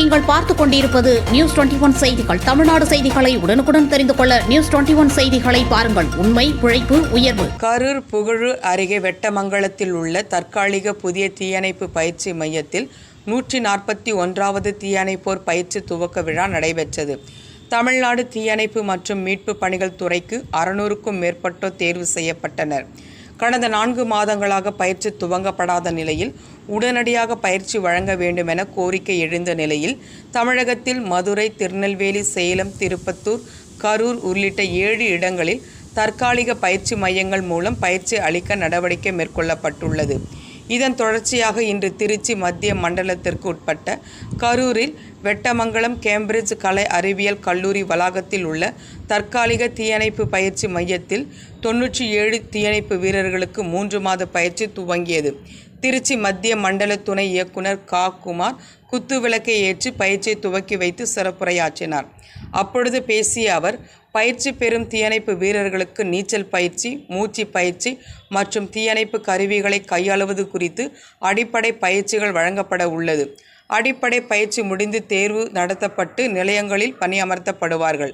நீங்கள் பார்த்துக் கொண்டிருப்பது நியூஸ் 21 செய்திகள். தமிழ்நாடு செய்திகளை உடனுக்குடன் தெரிந்து கொள்ள நியூஸ் 21 செய்திகளை பாருங்கள். உண்மை, உழைப்பு, உயர்வு. கரூர் புகழூர் அருகே வெட்டமங்கலத்தில் உள்ள தற்காலிக புதிய தீயணைப்பு பயிற்சி மையத்தில் 141வது தீயணைப்போர் பயிற்சி துவக்க விழா நடைபெற்றது. தமிழ்நாடு தீயணைப்பு மற்றும் மீட்பு பணிகள் துறைக்கு 600க்கும் மேற்பட்டோர் தேர்வு செய்யப்பட்டனர். கடந்த 4 மாதங்களாக பயிற்சி துவங்கப்படாத நிலையில் உடனடியாக பயிற்சி வழங்க வேண்டும் என கோரிக்கை எழுந்த நிலையில் தமிழகத்தில் மதுரை, திருநெல்வேலி, சேலம், திருப்பத்தூர், கரூர் உள்ளிட்ட 7 இடங்களில் தற்காலிக பயிற்சி மையங்கள் மூலம் பயிற்சி அளிக்க நடவடிக்கை மேற்கொள்ளப்பட்டுள்ளது. இதன் தொடர்ச்சியாக இன்று திருச்சி மத்திய மண்டலத்திற்கு உட்பட்ட கரூரில் வெட்டமங்கலம் கேம்பிரிட்ஜ் கலை அறிவியல் கல்லூரி வளாகத்தில் உள்ள தற்காலிக தீயணைப்பு பயிற்சி மையத்தில் 97 தீயணைப்பு வீரர்களுக்கு 3 மாத பயிற்சி துவங்கியது. திருச்சி மத்திய மண்டல துணை இயக்குனர் குமார் குத்துவிளக்கை ஏற்றி பயிற்சியை துவக்கி வைத்து சிறப்புரையாற்றினார். அப்பொழுது பேசிய அவர், பயிற்சி பெறும் தீயணைப்பு வீரர்களுக்கு நீச்சல் பயிற்சி, மூச்சு பயிற்சி மற்றும் தீயணைப்பு கருவிகளை கையாளுவது குறித்து அடிப்படை பயிற்சிகள் வழங்கப்பட உள்ளது. அடிப்படை பயிற்சி முடிந்து தேர்வு நடத்தப்பட்டு நிலையங்களில் பணியமர்த்தப்படுவார்கள்.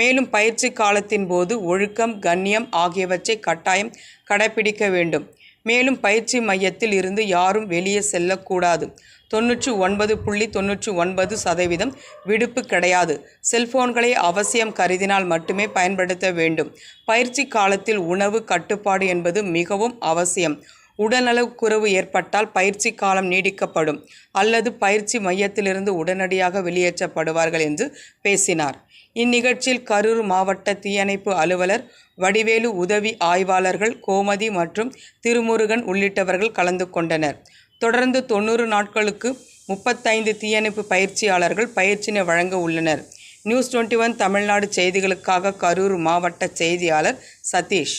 மேலும் பயிற்சி காலத்தின் போது ஒழுக்கம், கண்ணியம் ஆகியவற்றை கட்டாயம் கடைபிடிக்க வேண்டும். மேலும் பயிற்சி மையத்தில் இருந்து யாரும் வெளியே செல்லக்கூடாது. 99.99% விடுப்பு கிடையாது. செல்போன்களை அவசியம் கருதினால் மட்டுமே பயன்படுத்த வேண்டும். பயிற்சி காலத்தில் உணவு கட்டுப்பாடு என்பது மிகவும் அவசியம். உடல்நலக்குறைவு ஏற்பட்டால் பயிற்சி காலம் நீடிக்கப்படும் அல்லது பயிற்சி மையத்திலிருந்து உடனடியாக வெளியேற்றப்படுவார்கள் என்று பேசினார். இந்நிகழ்ச்சியில் கரூர் மாவட்ட தீயணைப்பு அலுவலர் வடிவேலு, உதவி ஆய்வாளர்கள் கோமதி மற்றும் திருமுருகன் உள்ளிட்டவர்கள் கலந்து கொண்டனர். தொடர்ந்து 90 நாட்களுக்கு 35 தீயணைப்பு பயிற்சியாளர்கள் பயிற்சியினை வழங்க உள்ளனர். நியூஸ் 21 தமிழ்நாடு செய்திகளுக்காக கரூர் மாவட்ட செய்தியாளர் சதீஷ்.